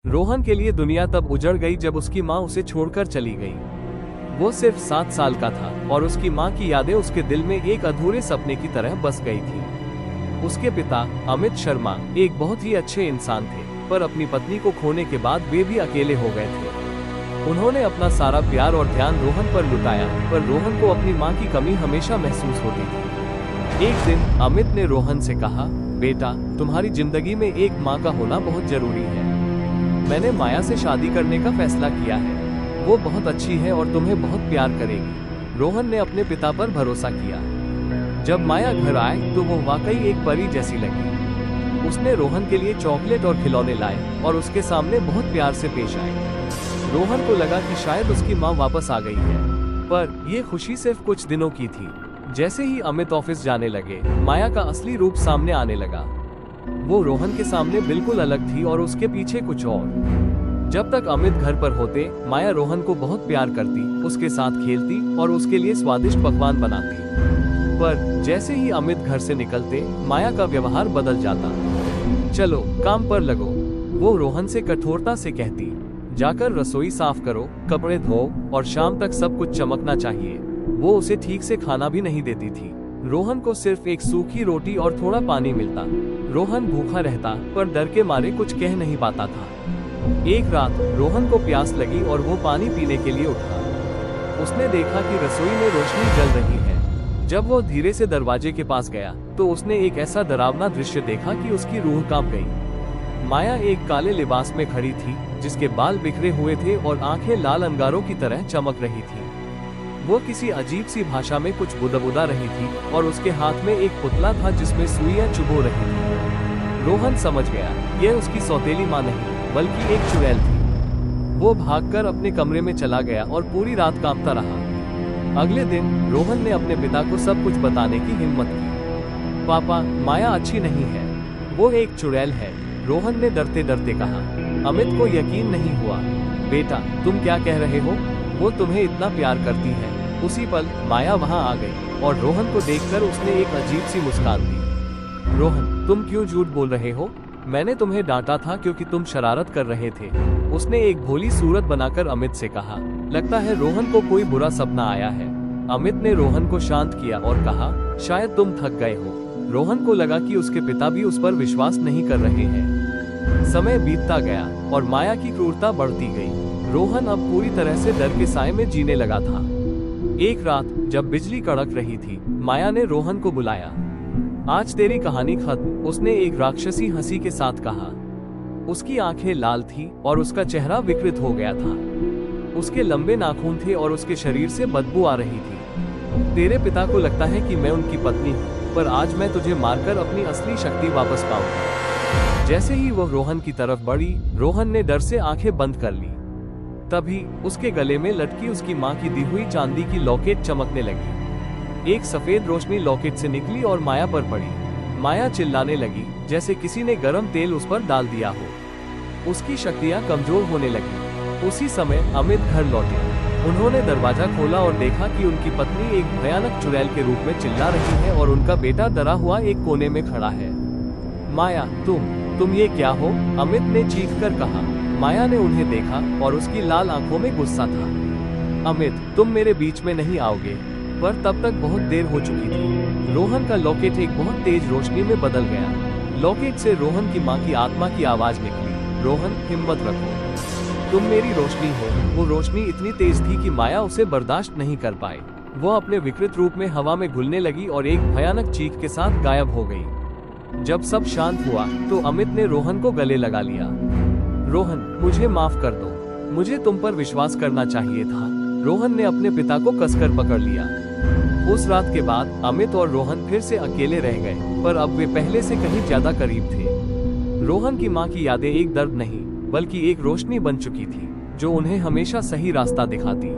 रोहन के लिए दुनिया तब उजड़ गई जब उसकी माँ उसे छोड़कर चली गई। वो सिर्फ 7 साल का था और उसकी माँ की यादें उसके दिल में एक अधूरे सपने की तरह बस गई थी। उसके पिता अमित शर्मा एक बहुत ही अच्छे इंसान थे, पर अपनी पत्नी को खोने के बाद वे भी अकेले हो गए थे। उन्होंने अपना सारा प्यार और ध्यान रोहन पर लुटाया, पर रोहन को अपनी माँ की कमी हमेशा महसूस होती थी। एक दिन अमित ने रोहन से कहा, बेटा, तुम्हारी जिंदगी में एक माँ का होना बहुत जरूरी है। मैंने माया से शादी करने का फैसला किया है। वो बहुत अच्छी है और तुम्हें बहुत प्यार करेगी। रोहन ने अपने पिता पर भरोसा किया। जब माया घर आए तो वो वाकई एक परी जैसी लगी। उसने रोहन के लिए चॉकलेट और खिलौने लाए और उसके सामने बहुत प्यार से पेश आए। रोहन को लगा कि शायद उसकी माँ वापस आ गई है, पर यह खुशी सिर्फ कुछ दिनों की थी। जैसे ही अमित ऑफिस जाने लगे, माया का असली रूप सामने आने लगा। वो रोहन के सामने बिल्कुल अलग थी और उसके पीछे कुछ और। जब तक अमित घर पर होते, माया रोहन को बहुत प्यार करती, उसके साथ खेलती और उसके लिए स्वादिष्ट पकवान बनाती। पर जैसे ही अमित घर से निकलते, माया का व्यवहार बदल जाता। चलो काम पर लगो, वो रोहन से कठोरता से कहती। जाकर रसोई साफ करो, कपड़े धो और शाम तक सब कुछ चमकना चाहिए। वो उसे ठीक से खाना भी नहीं देती थी। रोहन को सिर्फ एक सूखी रोटी और थोड़ा पानी मिलता। रोहन भूखा रहता, पर डर के मारे कुछ कह नहीं पाता था। एक रात रोहन को प्यास लगी और वो पानी पीने के लिए उठा। उसने देखा कि रसोई में रोशनी जल रही है। जब वो धीरे से दरवाजे के पास गया तो उसने एक ऐसा डरावना दृश्य देखा कि उसकी रूह कांप गई। माया एक काले लिबास में खड़ी थी, जिसके बाल बिखरे हुए थे और आंखें लाल अंगारों की तरह चमक रही थी। वो किसी अजीब सी भाषा में कुछ बुदबुदा रही थी और उसके हाथ में एक पुतला था जिसमें सुइयां चुभो रही थी। रोहन समझ गया, यह उसकी सौतेली माँ नहीं, बल्कि एक चुड़ैल थी। वो भागकर अपने कमरे में चला गया और पूरी रात कांपता रहा। अगले दिन रोहन ने अपने पिता को सब कुछ बताने की हिम्मत की। पापा, माया अच्छी नहीं है, वो एक चुड़ैल है, रोहन ने डरते डरते कहा। अमित को यकीन नहीं हुआ। बेटा, तुम क्या कह रहे हो? वो तुम्हें इतना प्यार करती है। उसी पल माया वहां आ गई और रोहन को देखकर उसने एक अजीब सी मुस्कान दी। रोहन, तुम क्यों झूठ बोल रहे हो? मैंने तुम्हें डांटा था क्योंकि तुम शरारत कर रहे थे, उसने एक भोली सूरत बनाकर अमित से कहा। लगता है रोहन को कोई बुरा सपना आया है। अमित ने रोहन को शांत किया और कहा, शायद तुम थक गए हो। रोहन को लगा कि उसके पिता भी उस पर विश्वास नहीं कर रहे हैं। समय बीतता गया और माया की क्रूरता बढ़ती गई। रोहन अब पूरी तरह से डर के साए में जीने लगा था। एक रात जब बिजली कड़क रही थी, माया ने रोहन को बुलाया। आज तेरी कहानी खत्म, उसने एक राक्षसी हंसी के साथ कहा। उसकी आंखें लाल थी और उसका चेहरा विकृत हो गया था। उसके लंबे नाखून थे और उसके शरीर से बदबू आ रही थी। तेरे पिता को लगता है कि मैं उनकी पत्नी हूँ, पर आज मैं तुझे मारकर अपनी असली शक्ति वापस पाऊंगा। जैसे ही वह रोहन की तरफ बढ़ी, रोहन ने डर से आंखें बंद कर ली। तभी उसके गले में लटकी उसकी माँ की दी हुई चांदी की लॉकेट चमकने लगी। एक सफेद रोशनी लॉकेट से निकली और माया पर पड़ी। माया चिल्लाने लगी जैसे किसी ने गरम तेल उस पर डाल दिया हो। उसकी शक्तियाँ कमजोर होने लगी। उसी समय अमित घर लौटे। उन्होंने दरवाजा खोला और देखा कि उनकी पत्नी एक भयानक चुड़ैल के रूप में चिल्ला रही है और उनका बेटा डरा हुआ एक कोने में खड़ा है। माया, तुम ये क्या हो? अमित ने चीख कर कहा। माया ने उन्हें देखा और उसकी लाल आंखों में गुस्सा था। अमित, तुम मेरे बीच में नहीं आओगे। पर तब तक बहुत देर हो चुकी थी। रोहन का लॉकेट एक बहुत तेज रोशनी में बदल गया। लॉकेट से रोहन की माँ की आत्मा की आवाज निकली। रोहन, हिम्मत रखो, तुम मेरी रोशनी हो। वो रोशनी इतनी तेज थी कि माया उसे बर्दाश्त नहीं कर पाई। वो अपने विकृत रूप में हवा में घुलने लगी और एक भयानक चीख के साथ गायब हो गई। जब सब शांत हुआ तो अमित ने रोहन को गले लगा लिया। रोहन, मुझे माफ कर दो, मुझे तुम पर विश्वास करना चाहिए था। रोहन ने अपने पिता को कसकर पकड़ लिया। उस रात के बाद अमित और रोहन फिर से अकेले रह गए, पर अब वे पहले से कहीं ज्यादा करीब थे। रोहन की माँ की यादें एक दर्द नहीं, बल्कि एक रोशनी बन चुकी थी, जो उन्हें हमेशा सही रास्ता दिखाती।